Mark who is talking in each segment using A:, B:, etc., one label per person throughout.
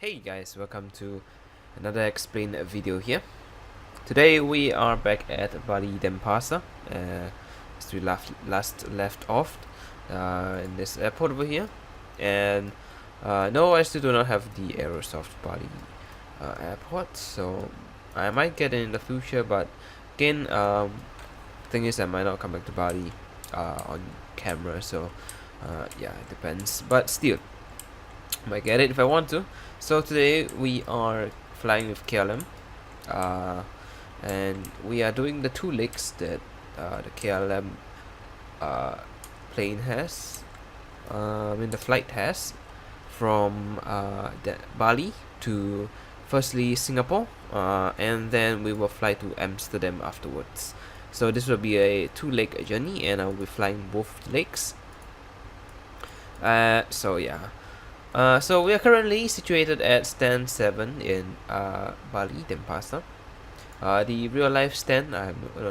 A: Hey guys, welcome to another explain video here. Today we are back at Bali Denpasar, as we last left off in this airport over here. And no, I still do not have the Aerosoft Bali airport, so I might get it in the future. But again, thing is, I might not come back to Bali on camera, so yeah, it depends. But still, might get it if I want to. So today we are flying with KLM, and we are doing the two legs that the KLM plane has, the flight has, from Bali to firstly Singapore, and then we will fly to Amsterdam afterwards. So this will be a two-leg journey, and I will be flying both legs. So yeah. So we are currently situated at stand 7 in Bali, Denpasar. The real life stand,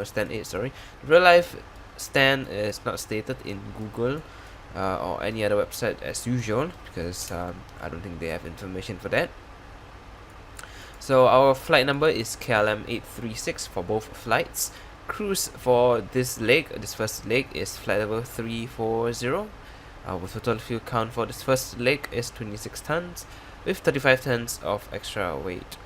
A: stand 8, sorry. The real life stand is not stated in Google or any other website as usual, because I don't think they have information for that. So our flight number is KLM836 for both flights. Cruise for this first leg, is flight level 340. With total fuel count for this first leg is 26 tons, with 35 tons of extra weight.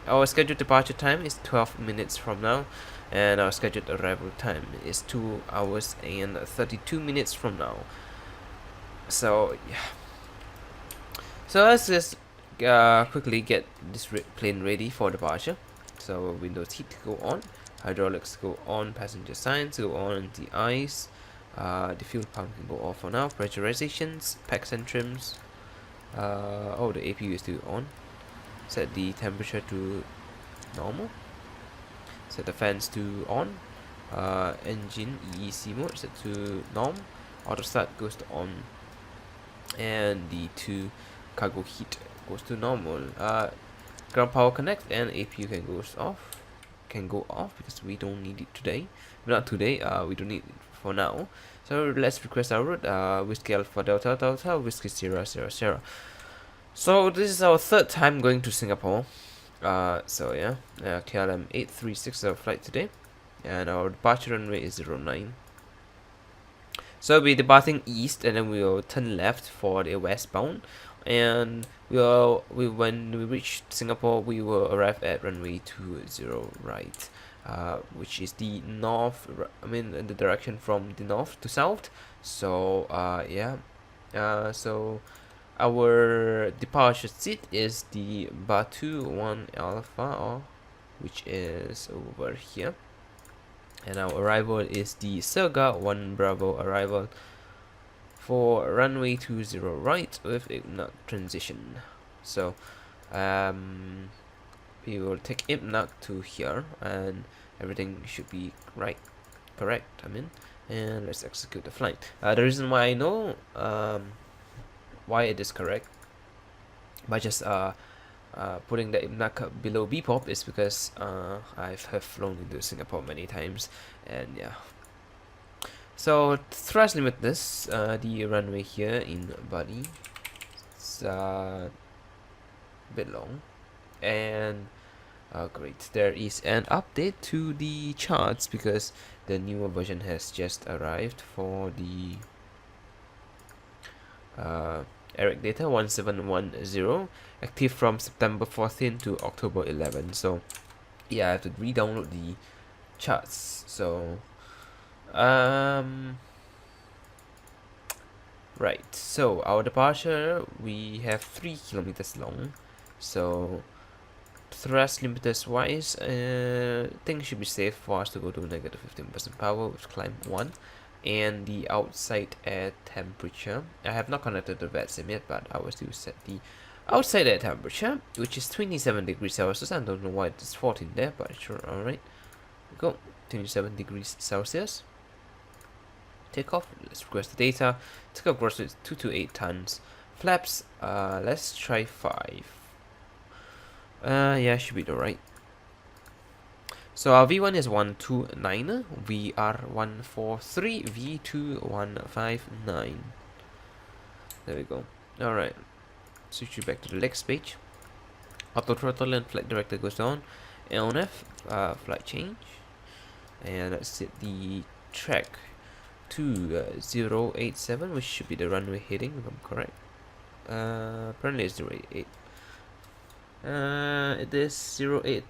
A: Our scheduled departure time is 12 minutes from now, and our scheduled arrival time is 2 hours and 32 minutes from now. So yeah. So let's just quickly get this plane ready for departure. So windows heat go on, hydraulics go on, passenger signs go on, the ice. The fuel pump can go off for now. Pressurizations, packs and trims. Oh, the APU is still on. Set the temperature to normal. Set the fans to on. Engine EEC mode set to norm. Auto start goes to on. And the two cargo heat goes to normal. Ground power connect and APU can go off because we don't need it today. Not today. We don't need it for now. So let's request our route. Whiskey Alpha Delta Delta Whiskey Sierra Sierra Sierra. So this is our third time going to Singapore. So yeah, KLM 836 our flight today, and our departure runway is 09. So we'll be departing east, and then we will turn left for the westbound, and when we reach Singapore, we will arrive at runway 20 right. Which is the north, in the direction from the north to south. So yeah, so our departure seat is the Batu 1 Alpha, which is over here, and our arrival is the SURGA 1 Bravo arrival for runway 20 right with INFINITYTwo transition. So we will take INFINITYTwo to here, and everything should be correct. And let's execute the flight. The reason why I know why it is correct by just putting the INFINITYTwo below BPOP is because I have flown into Singapore many times, and yeah. So thrust limit this the runway here in Bali. It's a bit long, and great, there is an update to the charts because the newer version has just arrived for the ERIC data 1710, active from September 14 to October 11. So yeah, I have to re-download the charts. So right, so our departure, we have 3 kilometers long. So thrust limiters wise, things should be safe for us to go to negative 15% power with climb 1, and the outside air temperature, I have not connected the VSync yet, but I will still set the outside air temperature, which is 27 degrees Celsius. I don't know why it's 14 there, but sure. Alright, go 27 degrees Celsius. Take off. Let's request the data. Take off gross weight 228 tons. Flaps, let's try 5. Yeah, should be alright. So our V1 is 129, VR 143, V2 159. There we go. Alright, switch you back to the legs page. Auto throttle and flight director goes on. LNF, flight change. And let's set the track to 087, which should be the runway heading if I'm correct. Apparently it's 088. It is 086.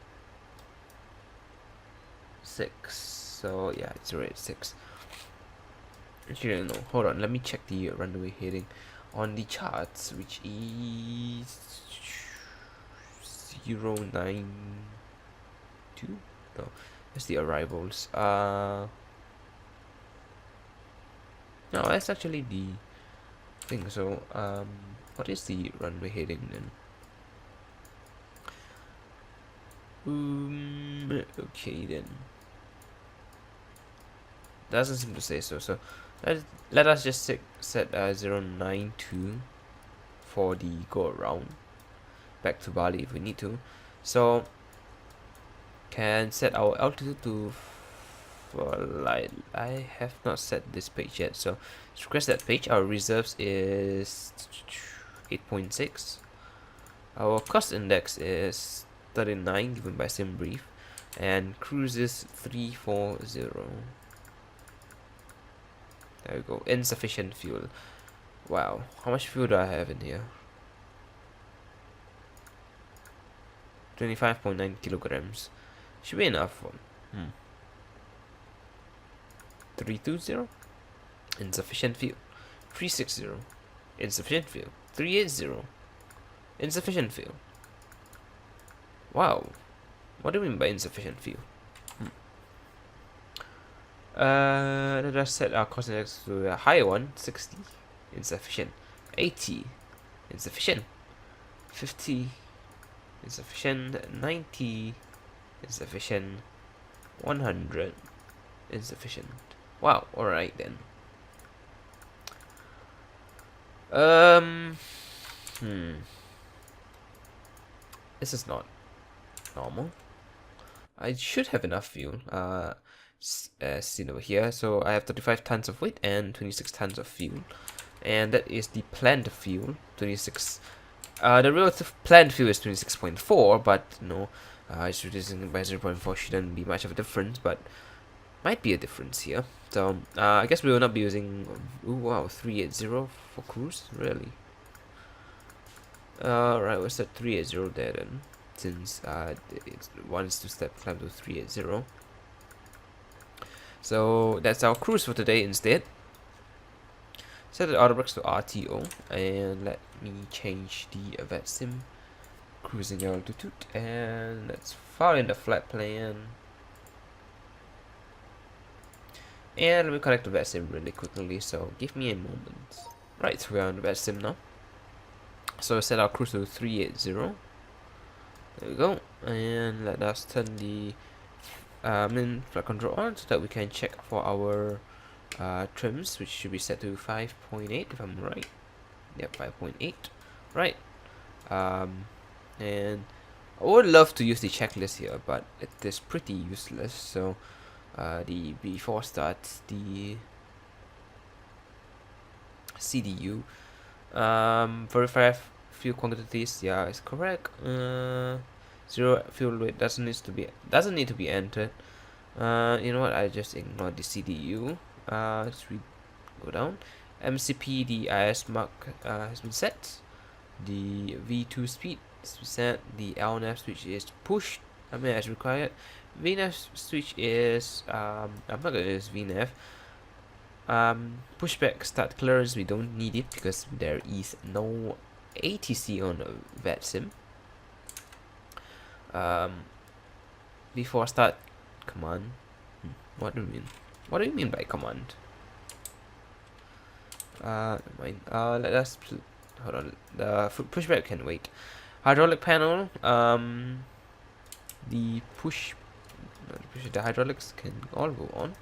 A: So yeah, it's 086. Actually, I don't know. Hold on, let me check the runway heading on the charts, which is 092. No, that's the arrivals. No, that's actually the thing. So what is the runway heading then? Okay then. Doesn't seem to say so. So let us just set 092 for the go around back to Bali if we need to. So can set our altitude to light. I have not set this page yet, so let's request that page. Our reserves is 8.6. Our cost index is 39 given by SimBrief, and cruise is 340. There we go. Insufficient fuel. Wow, how much fuel do I have in here? 25.9 kilograms. Should be enough. 320. Insufficient fuel. 360. Insufficient fuel. 380. Insufficient fuel. Wow. What do you mean by insufficient fuel? Let us set our cost index to a higher one. 60. Insufficient. 80. Insufficient. 50. Insufficient. 90. Insufficient. 100. Insufficient. Wow, alright then. This is not normal. I should have enough fuel. Seen over here. So I have 35 tons of weight and 26 tons of fuel. And that is the planned fuel. 26. The relative planned fuel is 26.4, but no, it's reducing by 0.4. Shouldn't be much of a difference, but might be a difference here. So I guess we will not be using. Ooh, wow, 380 for cruise, really. Right, we'll set 380 there then, since it wants to climb to 380. So that's our cruise for today instead. Set the auto brakes to RTO, and let me change the VSync cruising altitude, and let's file in the flight plan. And let me connect the VSync really quickly, so give me a moment. Right, we're on the VSync now. So set our cruise to 380. There we go, and let us turn the main flight control on so that we can check for our trims, which should be set to 5.8 if I'm right. Yep, 5.8. Right. And I would love to use the checklist here, but it is pretty useless. So before start, the CDU verify fuel quantities. Yeah, it's correct. Zero fuel weight doesn't need to be entered. You know what? I just ignore the CDU. Let's go down. MCP, the IS mark has been set. The V2 speed is set. The LNF switch is pushed. I mean, as required. VNF switch is I'm not gonna use VNF. Pushback start clearance, we don't need it because there is no ATC on VSync. Before start command. What do you mean? What do you mean by command? Never mind. Let us hold on. The pushback can wait. Hydraulic panel. The hydraulics can all go on.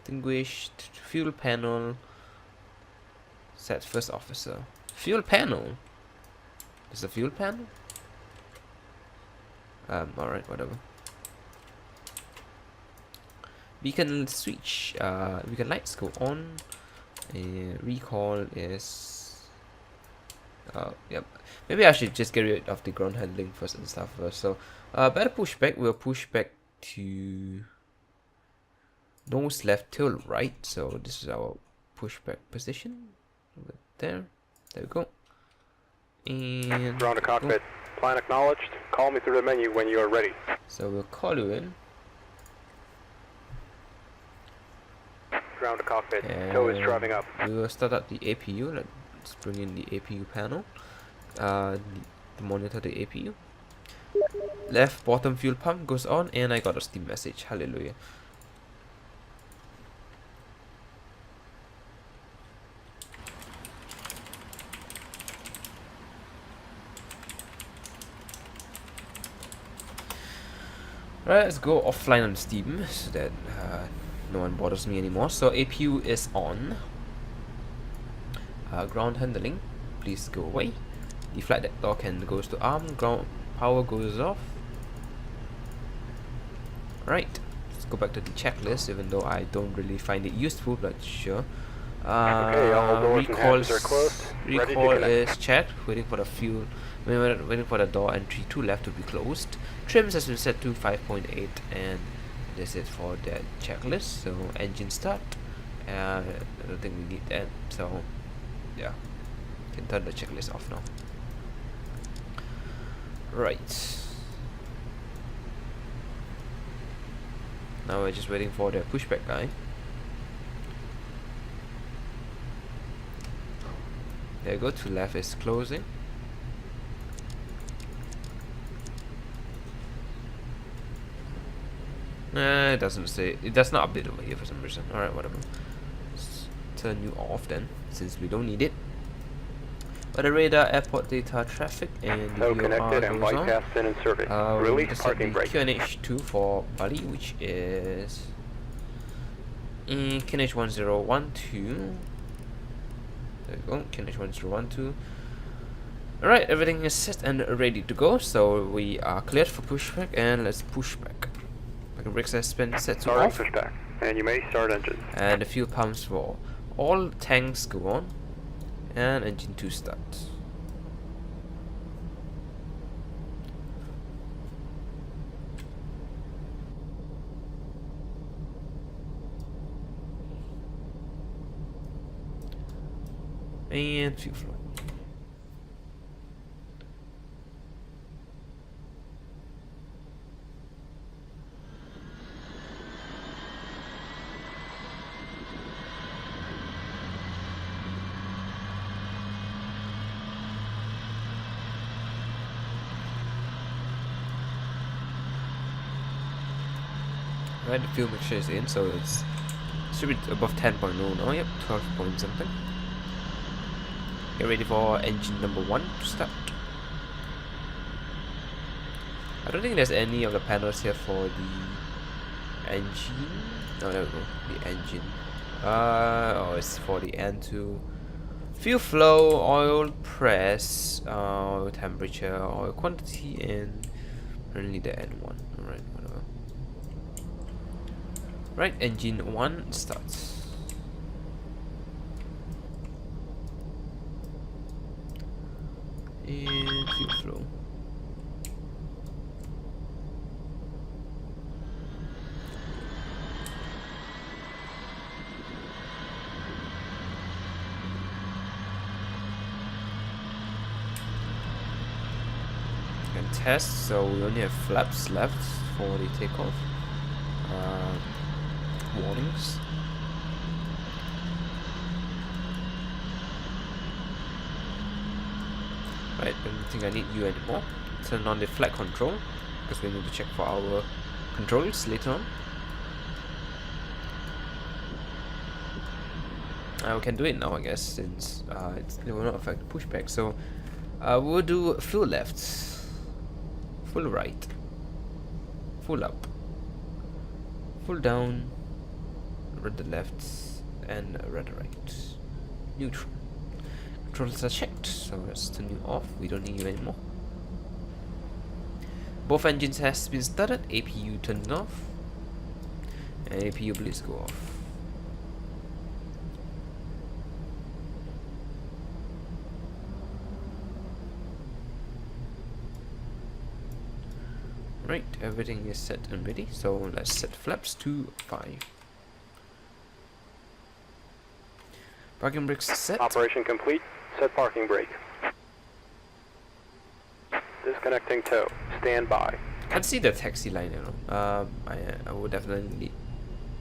A: Extinguished. Fuel panel. Set first officer. Fuel panel. Is the fuel panel? Alright, whatever. beacon switch, beacon lights go on. Recall is yep. Maybe I should just get rid of the ground handling first and stuff first. So better push back. We'll push back to nose left till right. So this is our pushback position. There we go. And
B: ground to cockpit. Plan acknowledged. Call me through the menu when you are ready.
A: So we'll call you in.
B: Ground to cockpit. Tow is driving up.
A: We will start up the APU. Let's bring in the APU panel. To monitor the APU. Left bottom fuel pump goes on, and I got a steam message. Hallelujah. Right, let's go offline on steam so that no one bothers me anymore. So APU is on. Ground handling, please go away. The flight deck door can goes to arm. Ground power goes off. Right, let's go back to the checklist, even though I don't really find it useful, but sure.
B: Okay, all doors and hatches are closed.
A: Recall is checked. Waiting for the fuel. Waiting for the door entry 2 left to be closed. Trims has been set to 5.8, and this is for that checklist. So engine start. I don't think we need that. So yeah, can turn the checklist off now. Right. Now we're just waiting for the pushback guy. There you go. To left is closing. It doesn't say. It does not update over here for some reason. Alright, whatever. Let's turn you off then, since we don't need it. But the radar, airport data, traffic, and the
B: connected and bypass in service. Release parking brake.
A: KLM836 for Bali, which is KLM1012. There we go, KLM1012. Alright, everything is set and ready to go, so we are cleared for pushback, and let's push back. The brakes has been set to off.
B: Pushback, and you may start engine.
A: And the fuel pumps for all tanks go on, and engine 2 starts. And fuel flow. Right, the fuel mixture is in, so it should be above 10.0 now. Yep, 12 point something. Get ready for engine number 1 to start. I don't think there's any of the panels here for the engine. No, there we go. The engine. Oh, it's for the N2. Fuel flow, oil press, oil temperature, oil quantity, and apparently the N1. Alright, whatever. Right, engine 1 starts. And fuel flow. And test, so we only have flaps left for the takeoff. Warnings. Right, I don't think I need you anymore. Turn on the flight control, because we need to check for our controls later on. We can do it now, I guess, since it will not affect the pushback. So we'll do full left, full right, full up, full down, rudder left, and rudder right. Neutral. Controls are checked, so let's turn you off. We don't need you anymore. Both engines has been started. APU turned off. And APU please go off. Right, everything is set and ready, so let's set flaps to 5. Parking brakes set.
B: Operation complete. Set parking brake. Disconnecting tow. Stand by.
A: Can't see the taxi line, you know. I would definitely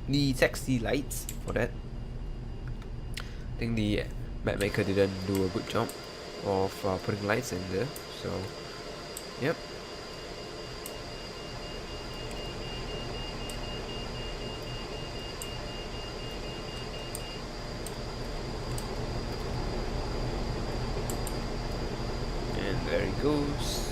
A: need taxi lights for that. I think the map maker didn't do a good job of putting lights in there, so yep. And there he goes.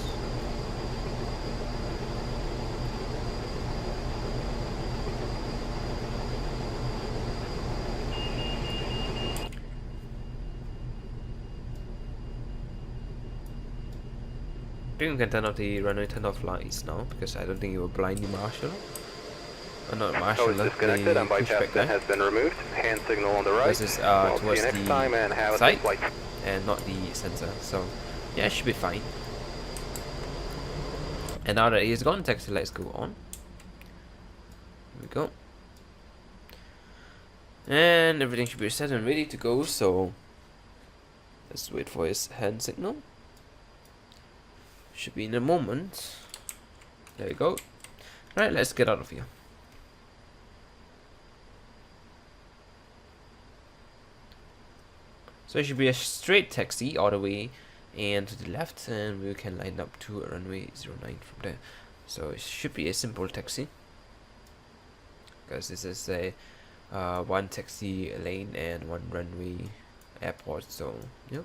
A: I think we can turn off the runway turn off lights now, because I don't think it will blind the marshal. Not marshal,
B: Tow is disconnected and bypass pin has been removed. Hand signal on the right.
A: This is
B: We'll
A: towards
B: see you next time and have
A: the
B: a
A: side
B: safe flight.
A: and not the sensor, so yeah, it should be fine. And now that it is gone, taxi lights go on. Here we go. And everything should be set and ready to go, so let's wait for his hand signal. Should be in a moment. There we go. Right, let's get out of here. So it should be a straight taxi all the way and to the left, and we can line up to runway 09 from there. So it should be a simple taxi, because this is a one taxi lane and one runway airport, so yep.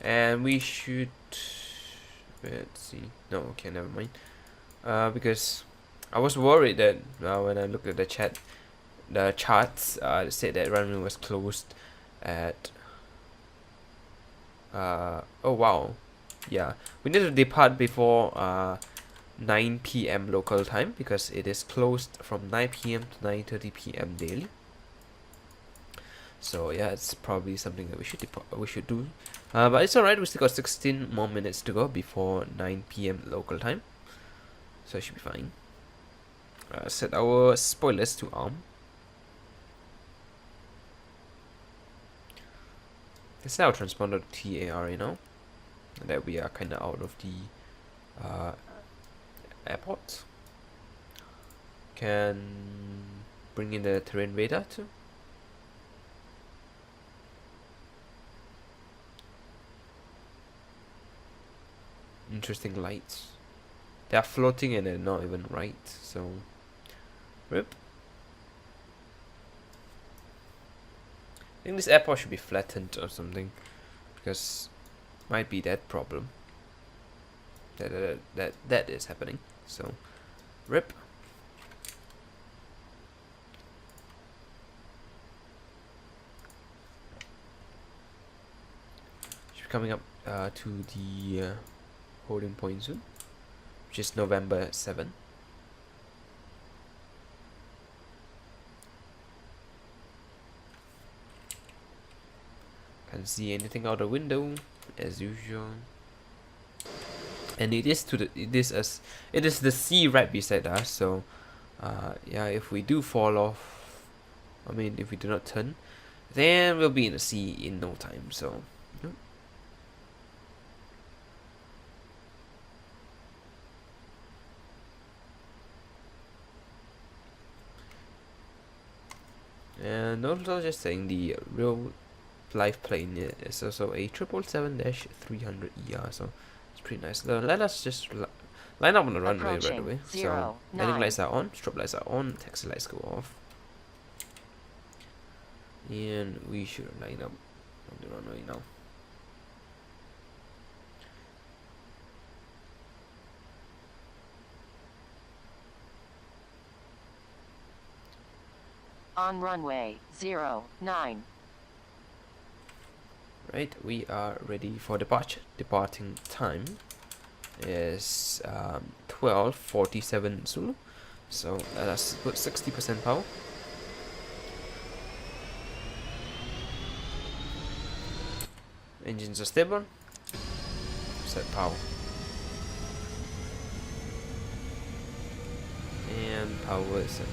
A: And we should, let's see, no, okay, never mind, because I was worried that when I looked at the charts, it said that runway was closed at oh wow, yeah, we need to depart before 9 p.m. local time, because it is closed from 9 p.m. to 9:30 p.m. daily. So yeah, it's probably something that we should do, but it's alright. We still got 16 more minutes to go before 9 p.m. local time, so it should be fine. Set our spoilers to arm. Let's set our transponder to TAR now, that we are kind of out of the airport. Can bring in the terrain radar too. Interesting lights. They are floating and they're not even right, so rip. I think this airport should be flattened or something, because might be that problem that is happening, so rip. Should be coming up to the holding point soon, which is November 7. Can't see anything out the window as usual, and it is the sea right beside us, so yeah, if we do fall off, I mean if we do not turn, then we'll be in the sea in no time, so yep. And also just saying, the real life plane is also a 777-300ER, so it's pretty nice. Let us just line up on the runway right away. So landing lights are on, strobe lights are on, taxi lights go off, and we should line up on the runway now.
C: On runway 09.
A: Right, we are ready for departure. Departing time is 12:47 Zulu. So let's put 60% power. Engines are stable. Set power. And power is set.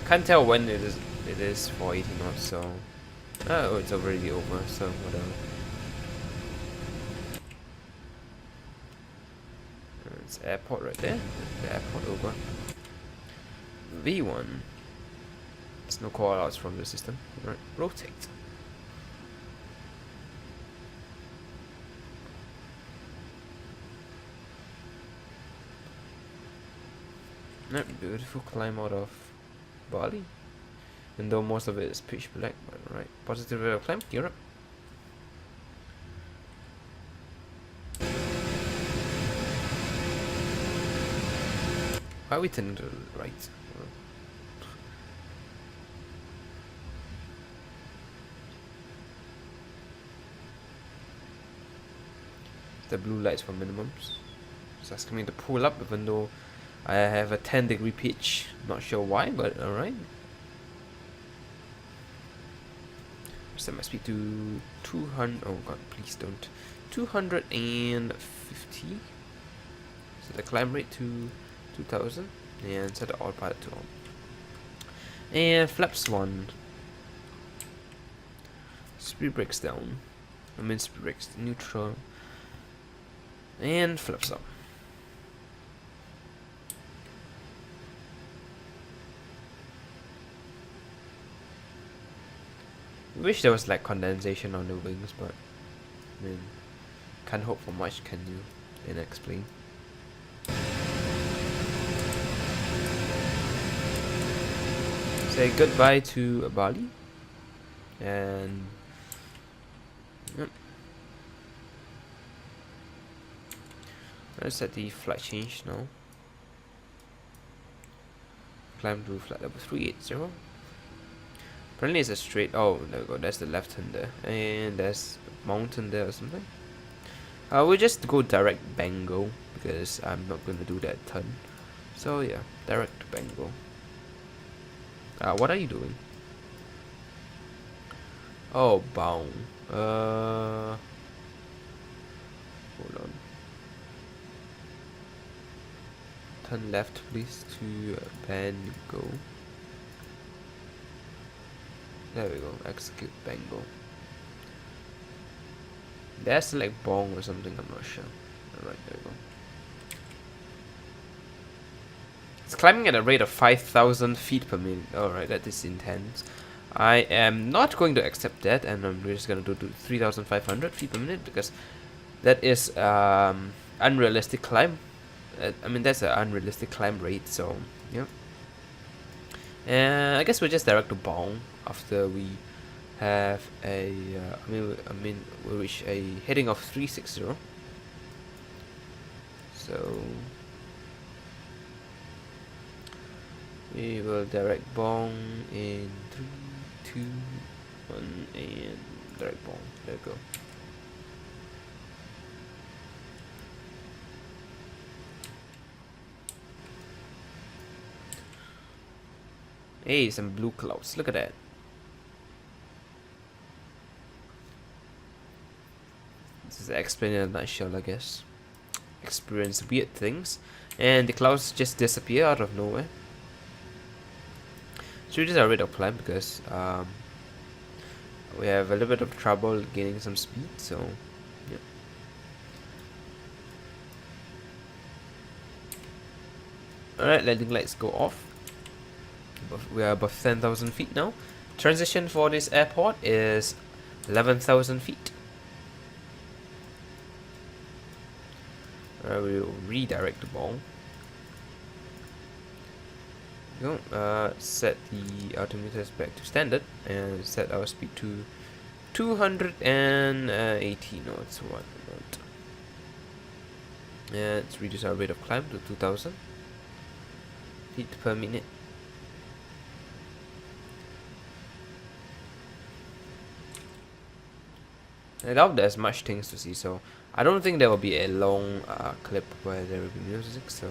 A: Can't tell when it is for 80 knots, so oh, it's already over, so whatever. It's airport right there. The airport over. V1. There's no call outs from the system. Right, rotate. That beautiful climb out of Bali. Even though most of it is pitch black, but right. Positive rate of climb, gear up. Why are we turning to the right? The blue lights for minimums. It's asking me to pull up even though I have a 10-degree pitch. Not sure why, but alright. Set my speed to 200. Oh god, please don't. 250. Set the climb rate to 2000. And set the autopilot to on. And flaps 1. Speed brakes down. Speed brakes neutral. And flaps up. Wish there was like condensation on the wings, but I mean, can't hope for much, can you? And explain. Say goodbye to Bali, and yep. Let's set the flight change now. Climb to flight level 380. Apparently it's a straight. Oh, there we go. That's the left turn there, and there's a mountain there or something. We'll just go direct Bengal because I'm not gonna do that turn. So yeah, direct Bengal. What are you doing? Oh, bound. Hold on. Turn left, please, to Bengal. There we go. Execute Bengal. That's like Bong or something. I'm not sure. Alright, there we go. It's climbing at a rate of 5,000 feet per minute. Alright, that is intense. I am not going to accept that, and I'm just going to do 3,500 feet per minute because that is unrealistic climb. I mean, that's an unrealistic climb rate, so yeah. I guess we'll just direct to Bong after we have a. I mean, we reach a heading of 360. So we will direct Bong in 3, 2, 1, and direct Bong. There we go. Hey, some blue clouds. Look at that. This is explained in a nutshell, I guess. Experience weird things, and the clouds just disappear out of nowhere. So we just are ready to climb because we have a little bit of trouble gaining some speed. So, yeah. All right, landing lights go off. We are above 10,000 feet now. Transition for this airport is 11,000 feet. We will redirect the ball. Go. Set the altimeters back to standard and set our speed to 280 knots. What? And let's reduce our rate of climb to 2000 feet per minute. I doubt there's much things to see, so I don't think there will be a long clip where there will be music, so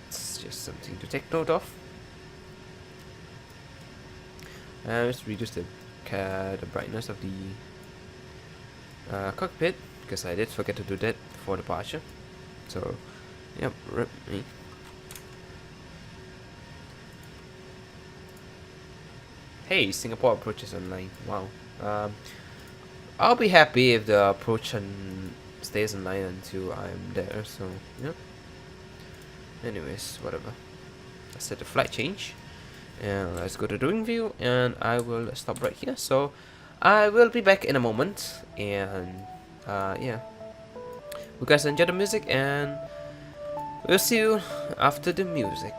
A: it's just something to take note of. And let's reduce the brightness of the cockpit, because I did forget to do that before departure. So, yep, rip me. Hey, Singapore approaches online. Wow. I'll be happy if the approach stays online until I'm there. So, yeah. Anyways, whatever. Let's set the flight change. And let's go to the wing view, and I will stop right here. So I will be back in a moment, and yeah, you guys enjoy the music, and we'll see you after the music.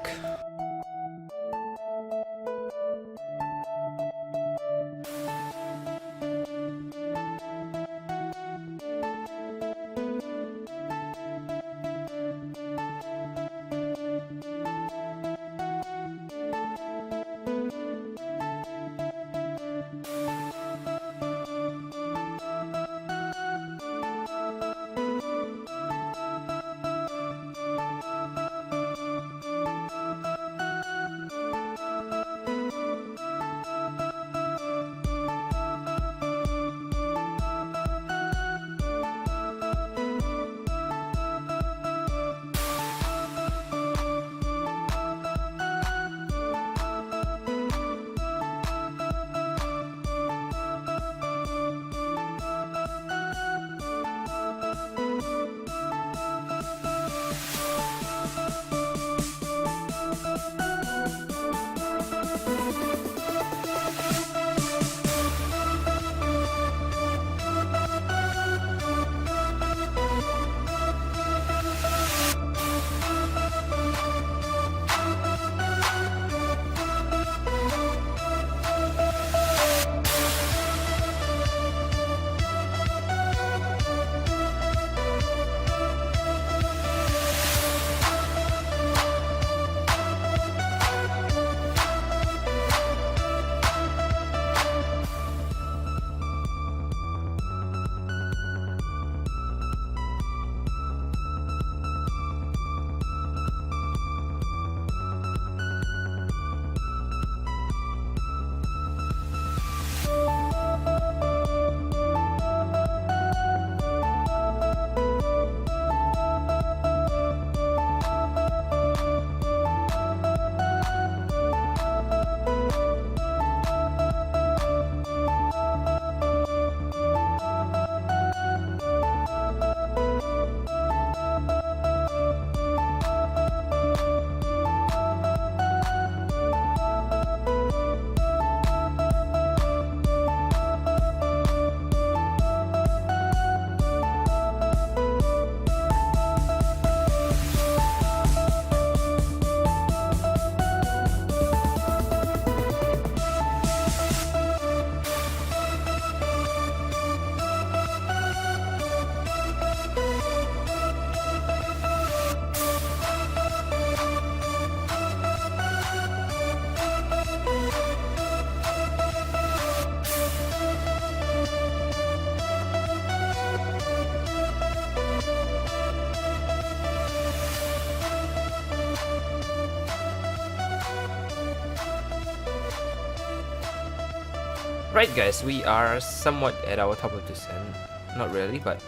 A: Right guys, we are somewhat at our top of descent. Not really, but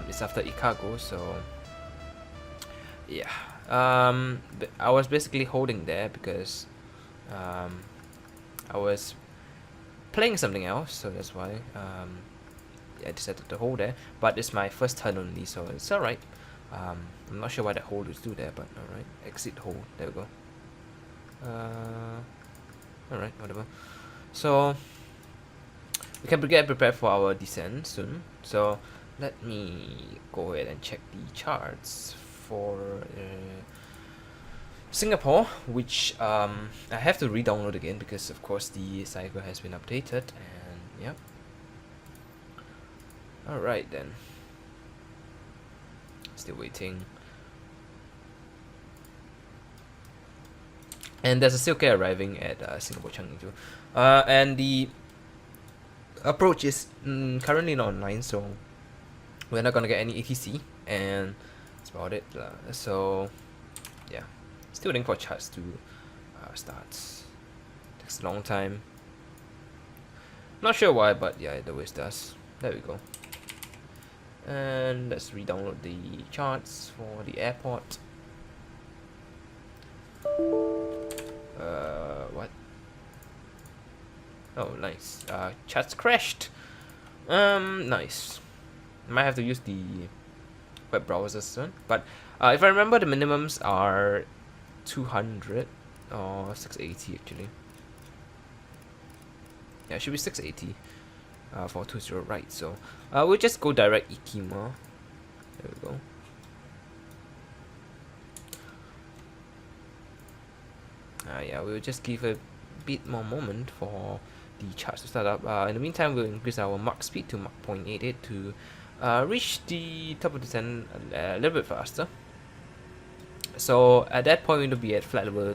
A: it's after Chicago, so yeah. I was basically holding there because I was playing something else, so that's why I decided to hold there. But it's my first turn only, so it's alright. I'm not sure why that hold is still there, but alright. Exit hold, there we go. Alright, whatever. So we can get prepared for our descent soon. So let me go ahead and check the charts for Singapore, which I have to re-download again because of course the cycle has been updated, and yep. Alright then. Still waiting. And there's a SURGA arriving at Singapore Changi too. And the approach is currently not online, so we're not gonna get any ATC, and that's about it. So yeah, still waiting for charts to start. Takes a long time. Not sure why, but yeah, it always does. There we go. And let's re-download the charts for the airport. What? Oh, nice. Charts crashed. Nice. Might have to use the web browser soon. But if I remember, the minimums are 200 or 680 actually. Yeah, it should be 680 for 20 right. So we'll just go direct Ikima. There we go. Yeah, we'll just give a bit more moment for the charts to start up. In the meantime, we'll increase our Mach speed to Mach 0.88 to reach the top of the descent a little bit faster. So at that point, we'll be at flight level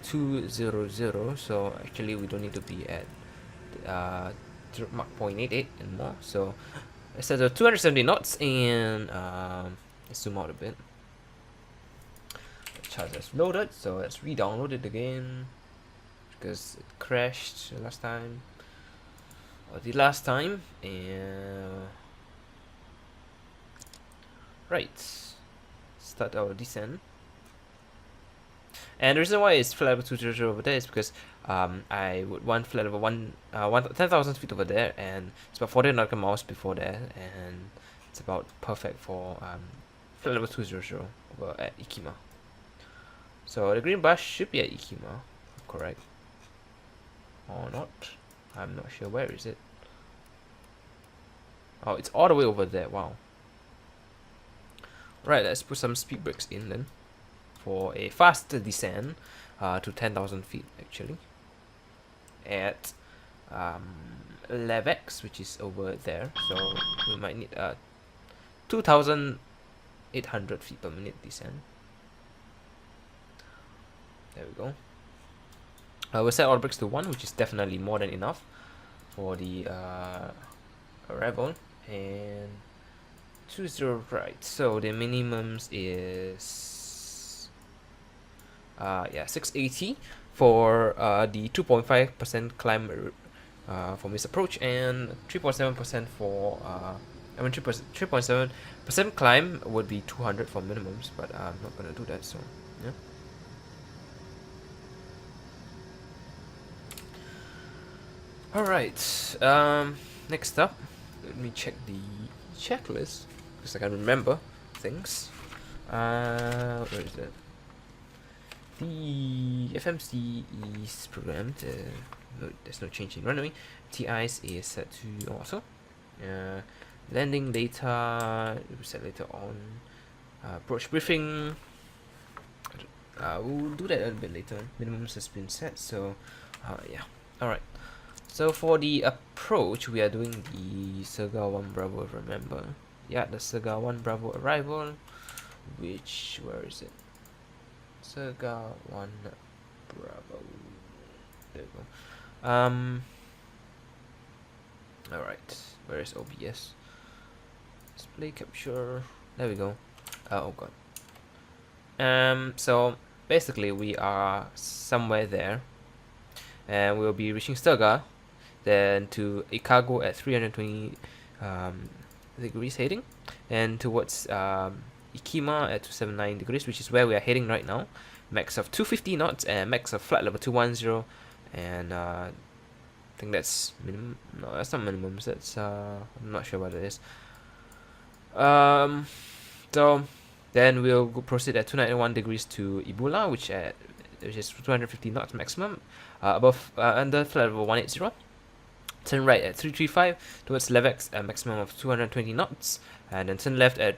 A: 200. So actually, we don't need to be at Mach 0.88 anymore. So it says 270 knots, and let's zoom out a bit. The chart is loaded, so let's re-download it again because it crashed last time, or the last time. And right, start our descent. And the reason why it's flight level 200 over there is because I would want flight level 10,000 feet over there, and it's about 40 nautical miles before there, and it's about perfect for flight level 200 over at Ikima. So the green bus should be at Ikima, correct? Or not? I'm not sure. Where is it? Oh, it's all the way over there. Wow. Right, let's put some speed brakes in then for a faster descent to 10,000 feet actually at LAVX, which is over there. So we might need 2,800 feet per minute descent. There we go. We'll set all brakes to 1, which is definitely more than enough for the arrival. And 20 right. So the minimums is yeah, 680 for the 2.5% climb from this approach, and 3.7% for I mean 3.7% climb would be 200 for minimums, but I'm not gonna do that. So yeah. Alright, next up, let me check the checklist, because I can remember things. Where is that? The FMC is programmed, there's no change in runway. TIs is set to auto. Landing data, we'll set later on. Approach briefing, we'll do that a little bit later. Minimums has been set, so yeah. Alright. So for the approach, we are doing the SURGA 1 Bravo, remember? Yeah, the SURGA 1 Bravo arrival, which, where is it? SURGA 1 Bravo. There we go. Alright, where is OBS? Display capture. There we go. Oh god. So basically we are somewhere there, and we'll be reaching SURGA, then to a cargo at 320 degrees heading, and towards Ikima at 279 degrees, which is where we are heading right now. Max of 250 knots and max of flight level 210, and I think that's minimum. No, that's not minimums. That's I'm not sure what it is. So then we'll go proceed at 291 degrees to Ibula, which is 250 knots maximum, above under flight level 180. Turn right at 335 towards LAVX, a maximum of 220 knots, and then turn left at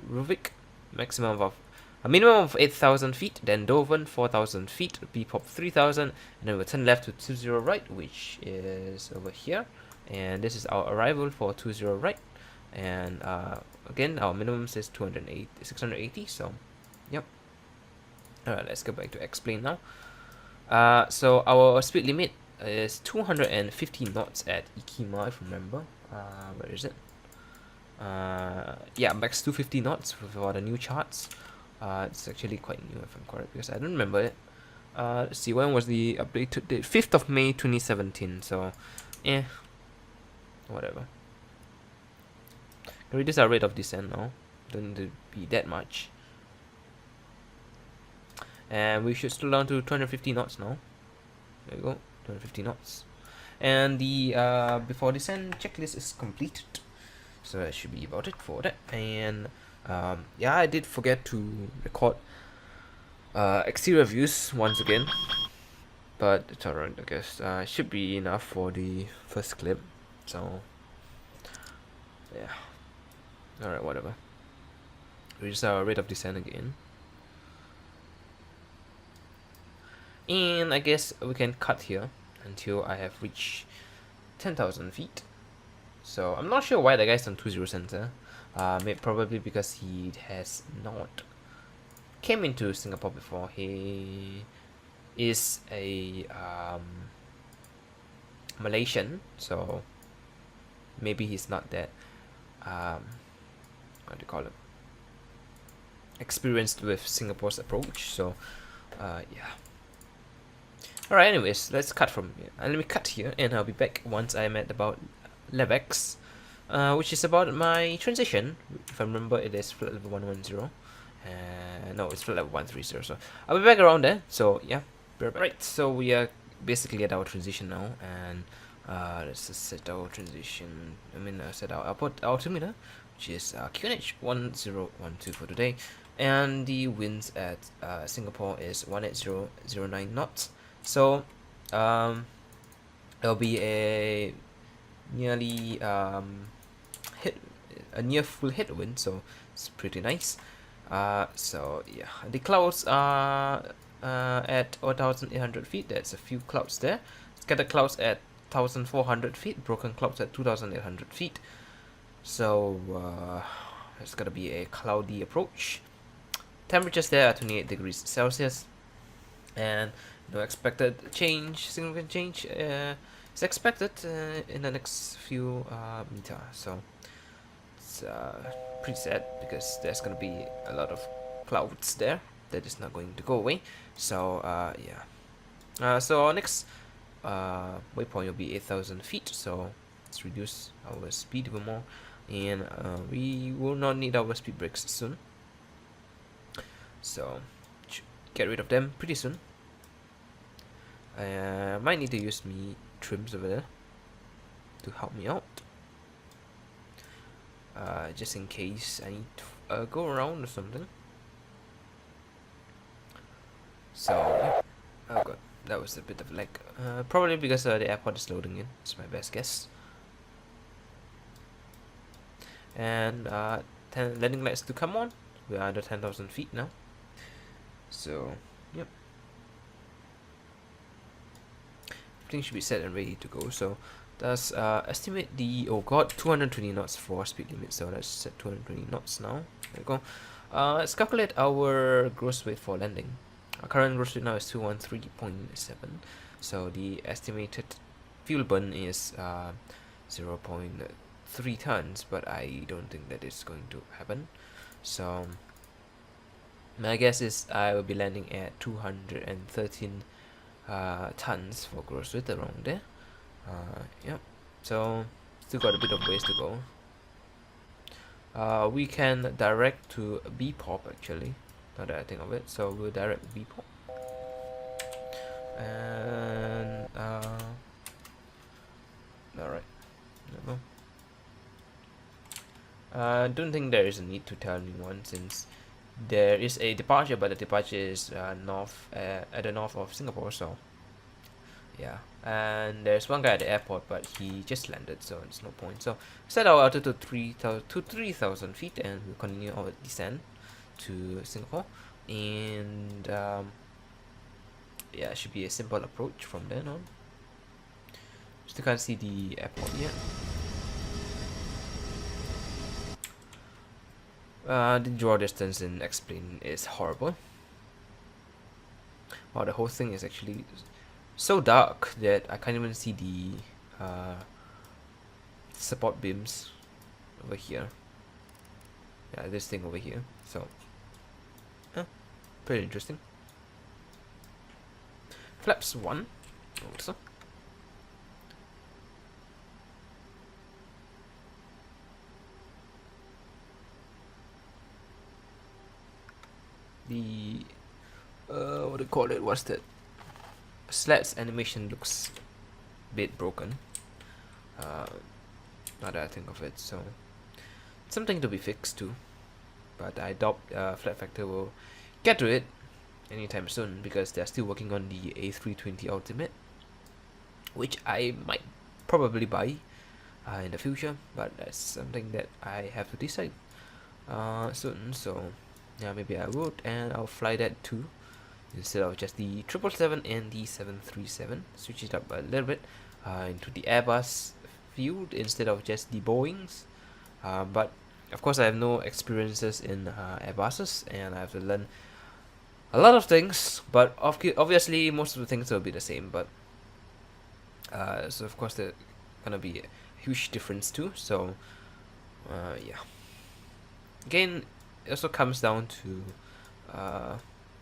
A: Ruvik, maximum of a minimum of 8,000 feet. Then Doven 4,000 feet, Bpop 3,000, and then we'll turn left to 20 right, which is over here. And this is our arrival for 20 right. and again our minimum says 680. So yep. Alright, let's go back to explain now. So our speed limit is 250 knots at Ikima, if you remember. Where is it? Yeah, max 250 knots for the new charts. It's actually quite new if I'm correct, because I don't remember it. Let's see, when was the updated date? 5th of May 2017. So whatever. Can reduce our rate of descent now. Don't need to be that much. And we should slow down to 250 knots now. There we go, 250 knots. And the before descent checklist is completed. So that should be about it for that. And yeah, I did forget to record exterior views once again, but it's alright, I guess. Should be enough for the first clip. So yeah, alright, whatever. Reduce our rate of descent again. And I guess we can cut here until I have reached 10,000 feet. So I'm not sure why the guy's on 20 center. Probably because he has not came into Singapore before. He is a Malaysian, so maybe he's not that what do you call it, experienced with Singapore's approach. So yeah. Alright, anyways, let's cut from here. Let me cut here, and I'll be back once I'm at about level X, which is about my transition. If I remember, it is flight level 110. No, it's flight level 130. So I'll be back around there. So yeah, right. So we are basically at our transition now, and let's just set our transition. Set our output altimeter, which is QNH 1012 for today, and the winds at Singapore is 18009 knots. So it'll be a nearly a near full headwind, so it's pretty nice. So yeah, the clouds are at 1,800 feet. There's a few clouds there. Scattered clouds at 1,400 feet. Broken clouds at 2,800 feet. So it's gonna be a cloudy approach. Temperatures there are 28 degrees Celsius, and no expected change, significant change is expected in the next few meters. So it's pretty sad because there's gonna be a lot of clouds there that is not going to go away. So yeah. So our next waypoint will be 8,000 feet. So let's reduce our speed even more, and we will not need our speed brakes soon. So get rid of them pretty soon. I might need to use me trims over there to help me out, just in case I need to go around or something. So yeah. Oh god, that was a bit of lag. Probably because the airport is loading in. It's my best guess. And landing lights to come on. We are under 10,000 feet now. So yep. Everything should be set and ready to go. So let's estimate the 220 knots for speed limit. So let's set 220 knots now. There we go. Let's calculate our gross weight for landing. Our current gross weight now is 213.7. So the estimated fuel burn is 0.3 tons, but I don't think that is going to happen. So my guess is I will be landing at 213 tons for gross weight, around there. Yep. So still got a bit of ways to go. We can direct to BPOP actually, now that I think of it. So we'll direct BPOP, and alright, there we go. Don't think there is a need to tell anyone, since there is a departure, but the departure is at the north of Singapore. So yeah, and there's one guy at the airport, but he just landed, so it's no point. So set our altitude to 3,000 feet, and we'll continue our descent to Singapore. And yeah, it should be a simple approach from then on. Still can't see the airport yet. The draw distance in X-plane is horrible. Wow, the whole thing is actually so dark that I can't even see the support beams over here. Yeah, this thing over here. So, pretty interesting. Flaps 1 also. The what do you call it? What's that? Slats animation looks a bit broken. Now that I think of it, so something to be fixed too. But I doubt Flat Factor will get to it anytime soon because they're still working on the A320 Ultimate, which I might probably buy in the future, but that's something that I have to decide soon. So yeah, maybe I would, and I'll fly that too instead of just the 777 and the 737. Switch it up a little bit into the Airbus field instead of just the Boeings. But of course, I have no experiences in Airbuses, and I have to learn a lot of things. But obviously, most of the things will be the same. But so of course, there's gonna be a huge difference too. So yeah. Again, it also comes down to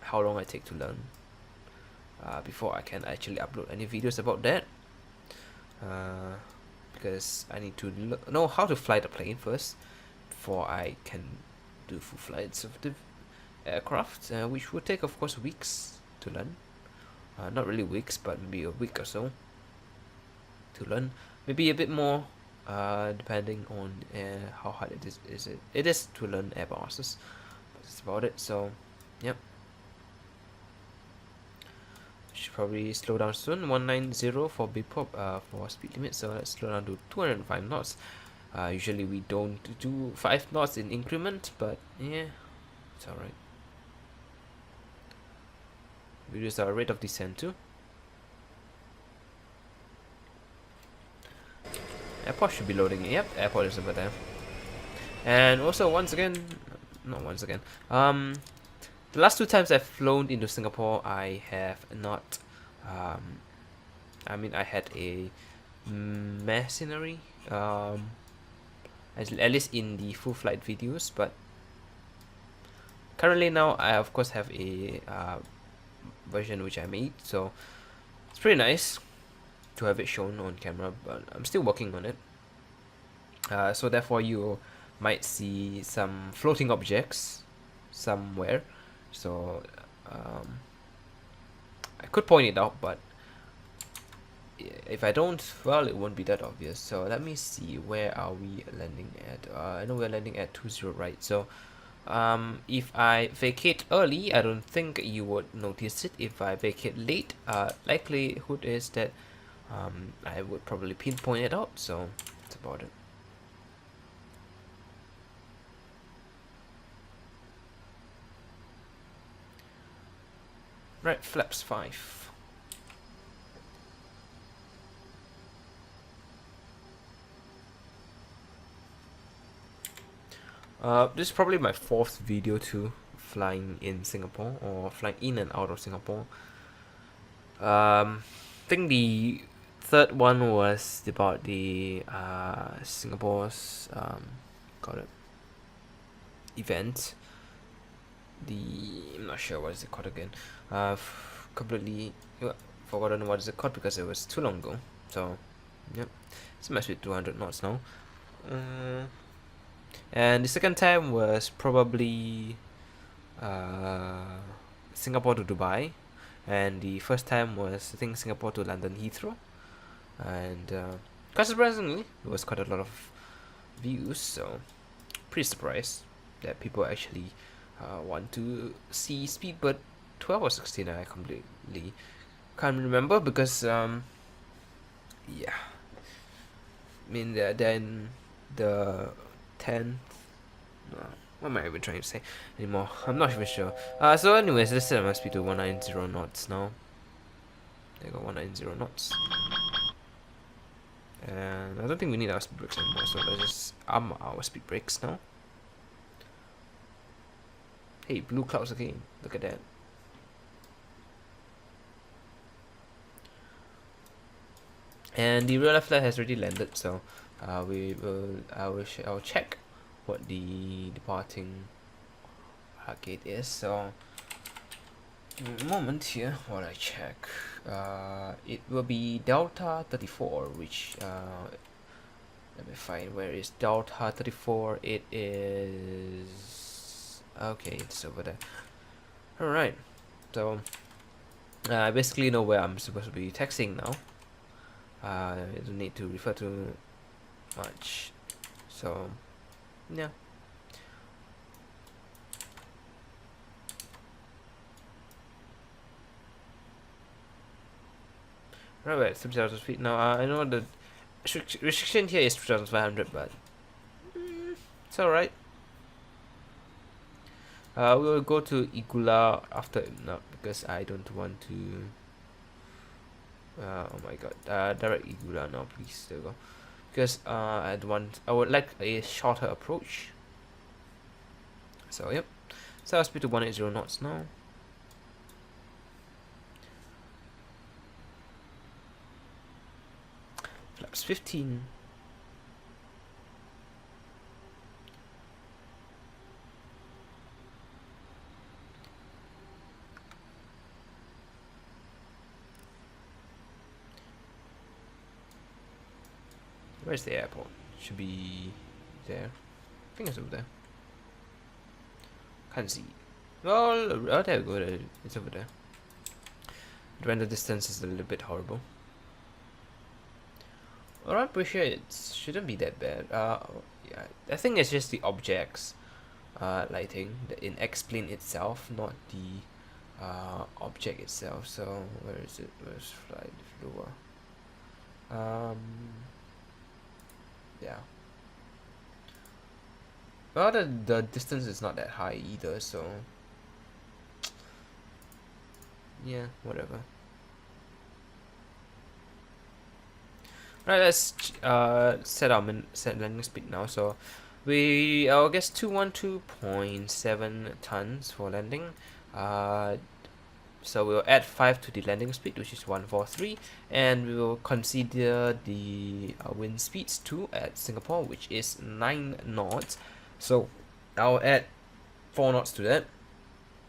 A: how long I take to learn before I can actually upload any videos about that. Because I need to know how to fly the plane first before I can do full flights of the aircraft, which would take, of course, weeks to learn. Not really weeks, but maybe a week or so to learn. Maybe a bit more, depending on how hard it is to learn Airbuses. But that's about it. So, yep. Should probably slow down soon. 190 for big pop for speed limit. So let's slow down to 205 knots. Usually we don't do 5 knots in increment, but yeah, it's alright. Reduce our rate of descent too. Airport should be loading. Yep, airport is over there. And also not once again. The last 2 times I've flown into Singapore, I have not. I mean, I had a mercenary. At least in the full flight videos, but currently now I of course have a version which I made, so it's pretty nice to have it shown on camera, but I'm still working on it. So therefore you might see some floating objects somewhere, so I could point it out, but if I don't, well, it won't be that obvious. So let me see, where are we landing at? I know we're landing at 20, right? So if I vacate early, I don't think you would notice it. If I vacate late, likelihood is that I would probably pinpoint it out. So that's about it. Right, flaps 5. This is probably my 4th video too, flying in Singapore or flying in and out of Singapore. I think the 3rd one was about the Singapore's event. I'm not sure what is it called again. Completely forgotten what is it called because it was too long ago. So, yep, it's must be 200 knots now. And the second time was probably Singapore to Dubai, and the first time was, I think, Singapore to London Heathrow, and quite surprisingly it was quite a lot of views, so pretty surprised that people actually want to see Speedbird 12 or 16. I completely can't remember because yeah, I mean then the 10th, what am I even trying to say anymore? I'm not even sure. So anyways, let's set my speed to 190 knots now. There go, 190 knots. And I don't think we need our speed brakes anymore, so let's just arm our speed brakes now. Hey, blue clouds again. Look at that. And the real life flight has already landed, so I'll check what the departing gate is. So give me a moment here while I check. It will be Delta 34, which let me find where is Delta 34. It is okay. It's over there. All right. So I basically know where I'm supposed to be taxiing now. I don't need to refer to much. So yeah. Right, wait, 3,000 feet. Now I know the restriction here is 3,500, but it's alright. We will go to Igula after now because I don't want to. Oh my god, direct Igula now, please. There we go. Because I would like a shorter approach. So yep. So I'll speed to 180 knots now. Flaps 15. Where's the airport? Should be there. I think it's over there. Can't see. Well, oh, there we go. It's over there. The render distance is a little bit horrible. Well, I'm pretty sure it shouldn't be that bad. Yeah, I think it's just the objects lighting in X-plane itself, not the object itself. So where is it? Where's flight lower? Yeah. Well, the distance is not that high either, so yeah, whatever. Right, let's set landing speed now. So I'll guess 212.7 tons for landing. So we'll add 5 to the landing speed, which is 143, and we will consider the wind speeds too at Singapore, which is 9 knots. So I'll add 4 knots to that.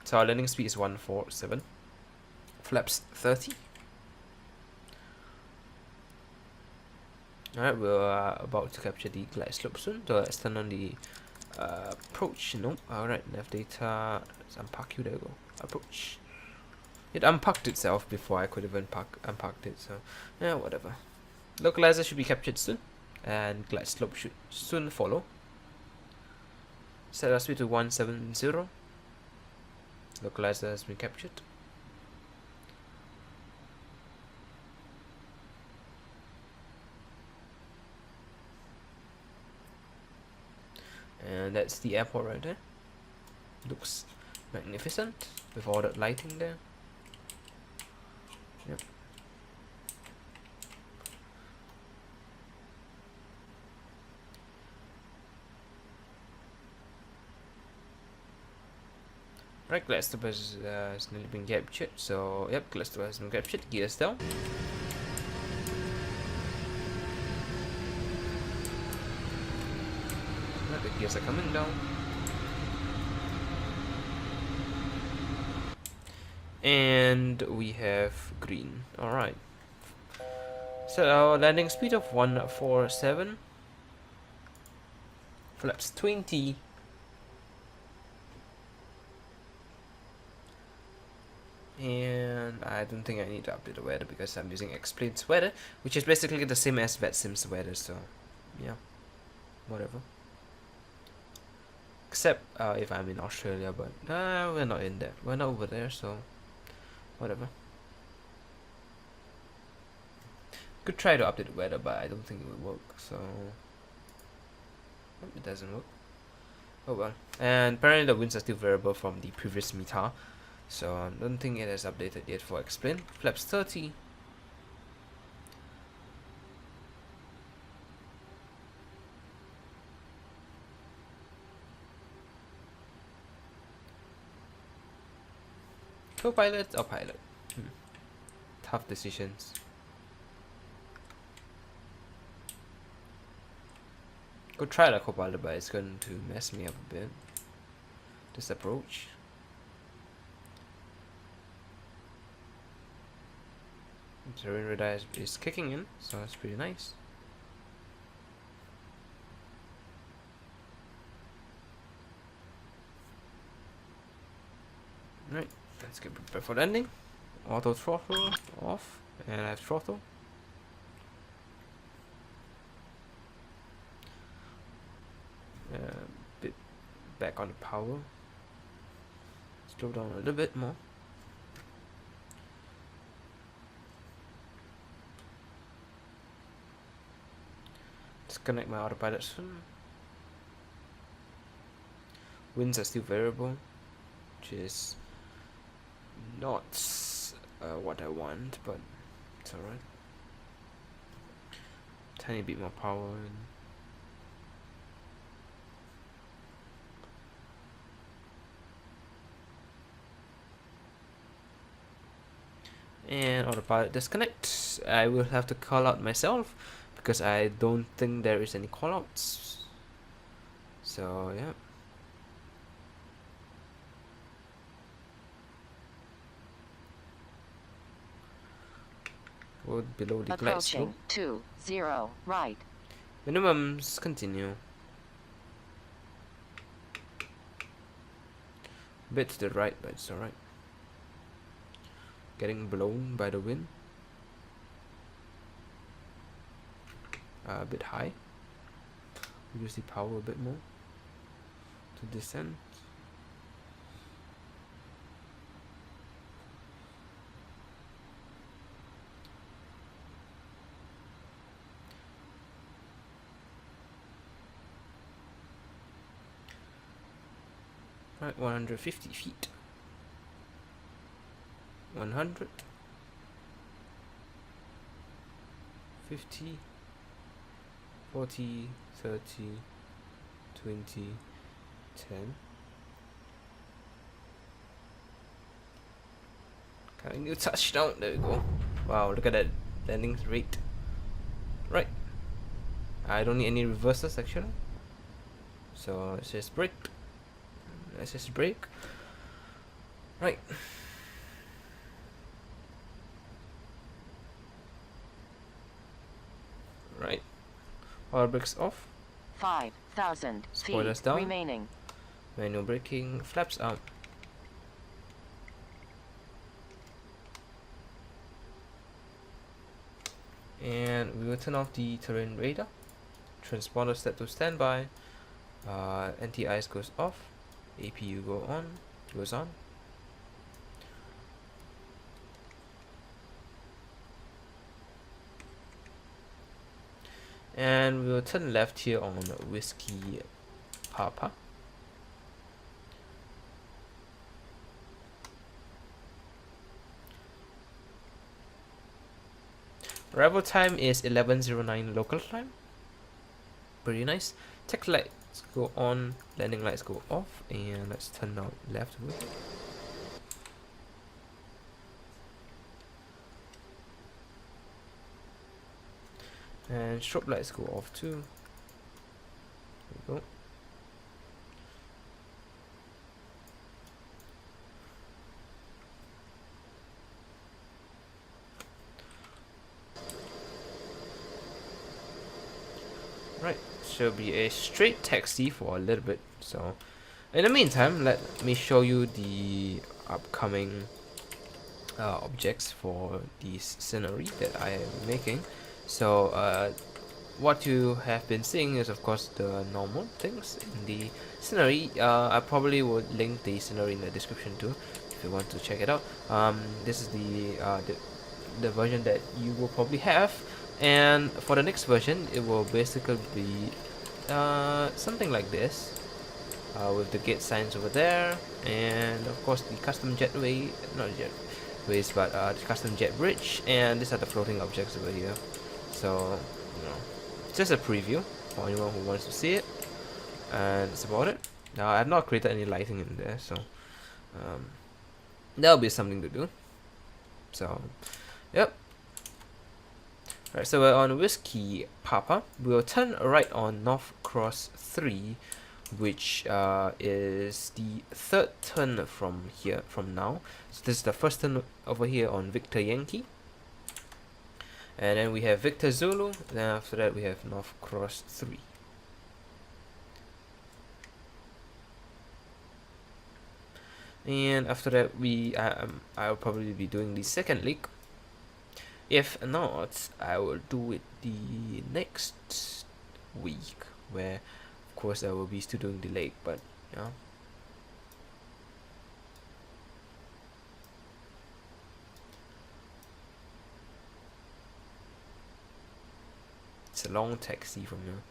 A: So our landing speed is 147. Flaps 30. Alright, we're about to capture the glide slope soon. So let's turn on the approach. Nope. Alright, nav data. Let's unpark you. There we go. Approach. It unparked itself before I could have unparked it. So yeah, whatever. Localizer should be captured soon, and glide slope should soon follow. Set our speed to 170. Localizer has been captured. And that's the airport right there. Looks magnificent with all that lighting there. Yep. Right, glide slope has nearly been captured. So yep, glide slope has been captured. Gears down. The gears are coming down. And we have green. Alright. So our landing speed of 147. Flaps 20. And I don't think I need to update the weather because I'm using X-Plane's weather, which is basically the same as VSync's weather, so yeah. Whatever. Except if I'm in Australia, but we're not in there. We're not over there, so whatever. Could try to update the weather, but I don't think it will work. So it doesn't work. Oh well. And apparently the winds are still variable from the previous META, so I don't think it has updated yet for X-Plane. Flaps 30. Co-pilot or pilot? Tough decisions. Could try the co-pilot, but it's going to mess me up a bit. This approach. Terrain radar is kicking in, so that's pretty nice. Right, let's get prepared for landing. Auto throttle off, and I have throttle. Bit back on the power. Slow down a little bit more. Disconnect my autopilot soon. Winds are still variable, which is not what I want, but it's alright. Tiny bit more power and autopilot disconnect. I will have to call out myself because I don't think there is any callouts. So yeah. Go below the glide slope.
C: Approaching 20 right.
A: Minimums continue. Bit to the right, but it's alright. Getting blown by the wind. A bit high. Reduce the power a bit more to descend. Right, 150 feet. 100. 50. 40, 30, 20, 10. Coming new touchdown. There we go. Wow, look at that landing rate. Right. I don't need any reversers actually. So let's just brake. Let's just brake. Right. Right. Power brakes off.
C: 5,000
A: Spoilers
C: feet
A: down.
C: remaining.
A: Manual braking. Flaps out. And we will turn off the terrain radar. Transponder set to standby. Anti-ice goes off. APU goes on. And we will turn left here on Whiskey Papa. Arrival time is 11:09 local time. Pretty nice. Tech lights go on, landing lights go off, and let's turn out leftward. And strobe lights go off too. There we go. Right, should be a straight taxi for a little bit. So, in the meantime, let me show you the upcoming objects for this scenery that I am making. So what you have been seeing is of course the normal things in the scenery. I probably would link the scenery in the description too if you want to check it out. This is the version that you will probably have, and for the next version it will basically be something like this, with the gate signs over there, and of course the custom jetway, not jetways, but the custom jet bridge, and these are the floating objects over here. So, you know, just a preview for anyone who wants to see it, and that's about it. Now, I have not created any lighting in there, so that'll be something to do. So, yep. Right, so we're on Whiskey Papa. We'll turn right on North Cross 3, which is the third turn from here, from now. So this is the first turn over here on Victor Yankee. And then we have Victor Zulu, then after that we have North Cross 3. And after that I'll probably be doing the second leg. If not, I will do it the next week, where of course I will be still doing the leg, but yeah. It's a long taxi from here.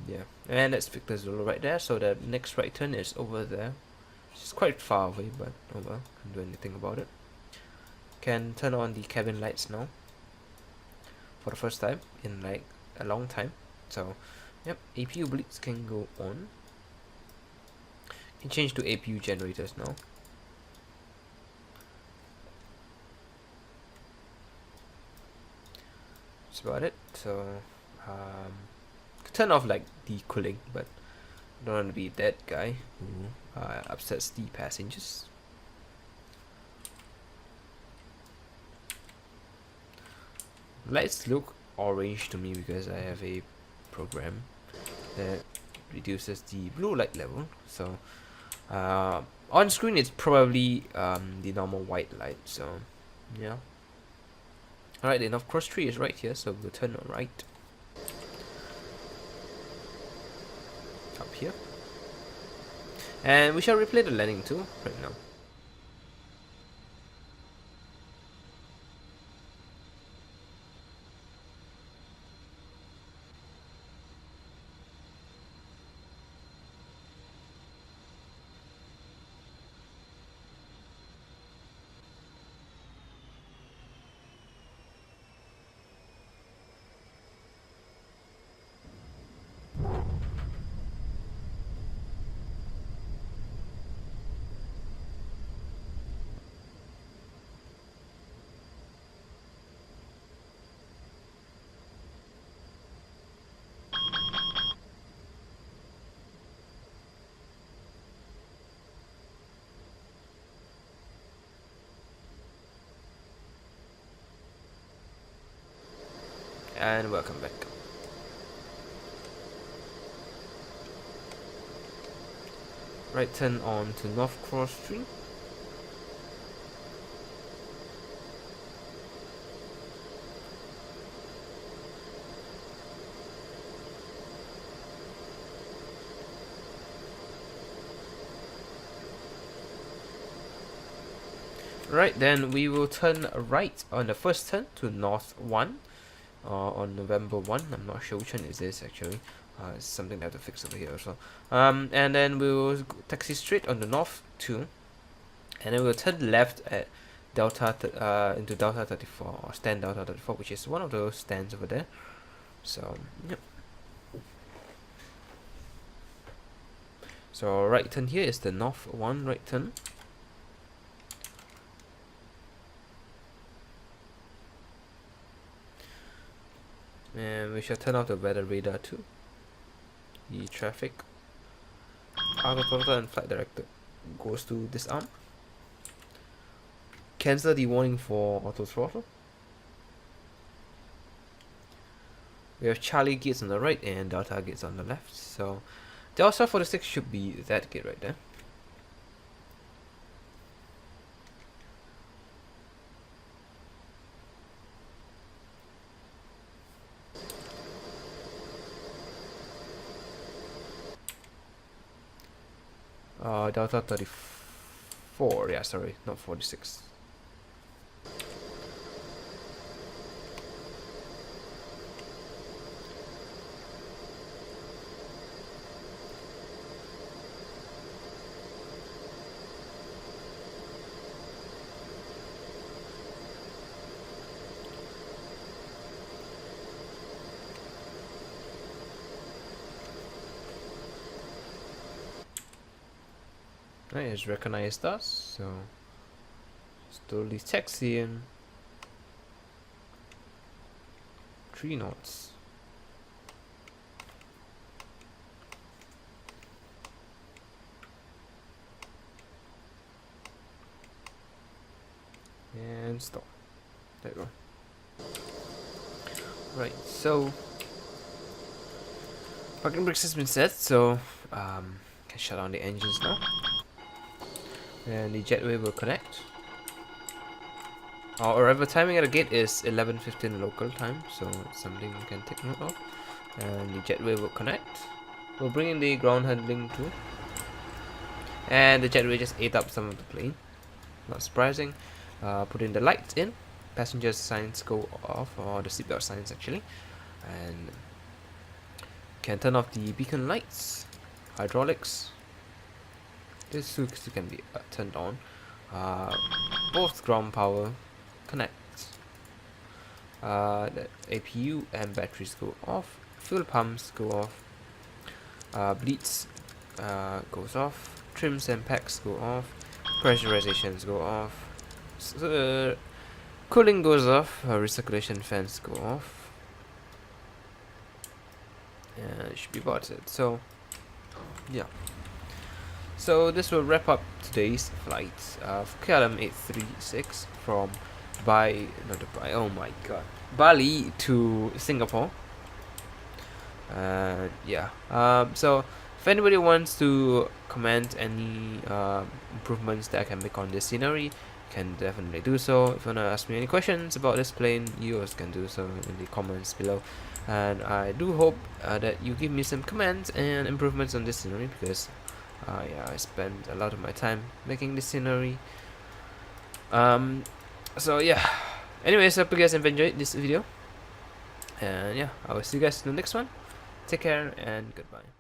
A: Yeah, and that's Victor Zulu right there, so the next right turn is over there. It's quite far away, but oh well, can't do anything about it. Can turn on the cabin lights now for the first time in like a long time. So yep, APU blitz can go on. Can change to APU generators now. That's about it. So turn off like the cooling, but don't want to be that guy who upsets the passengers. Lights look orange to me because I have a program that reduces the blue light level. So on screen it's probably the normal white light. So yeah. Alright, then of course 3 is right here, so we'll turn right. Up here. And we shall replay the landing too right now. And welcome back. Right turn on to North Cross Street. Right, then we will turn right on the first turn to North 1 on November 1. I'm not sure which one is this actually. It's something I have to fix over here as well. And then we will taxi straight on the North 2. And then we'll turn left at Delta into Delta 34 or stand Delta 34, which is one of those stands over there. So, yep. So right turn here is the North 1 right turn. And we shall turn off the weather radar too. The traffic, auto throttle and flight director goes to disarm. Cancel the warning for auto throttle. We have Charlie gates on the right and Delta gates on the left. So Delta 46 should be that gate right there. Delta 34, yeah, sorry, not 46. Right, it's recognized us, so it's totally taxi in 3 knots. And stop. There you go. Right, so parking brakes has been set, so can shut down the engines now. And the jetway will connect. Our arrival timing at the gate is 11:15 local time, so it's something you can take note of. And the jetway will connect. We'll bring in the ground handling too. And the jetway just ate up some of the plane. Not surprising. Put in the lights in. Passenger signs go off, or the seatbelt signs actually. And can turn off the beacon lights. Hydraulics. This switch can be turned on. Both ground power connect. The APU and batteries go off. Fuel pumps go off. Bleeds goes off. Trims and packs go off. Pressurizations go off. Cooling goes off. Recirculation fans go off. It should be about it. So yeah. So this will wrap up today's flight of KLM836 from Bali to Singapore. Yeah. So if anybody wants to comment any improvements that I can make on this scenery, can definitely do so. If you wanna ask me any questions about this plane, you also can do so in the comments below. And I do hope that you give me some comments and improvements on this scenery, because yeah, I spent a lot of my time making this scenery. So yeah. Anyways, hope you guys have enjoyed this video. And yeah, I will see you guys in the next one. Take care and goodbye.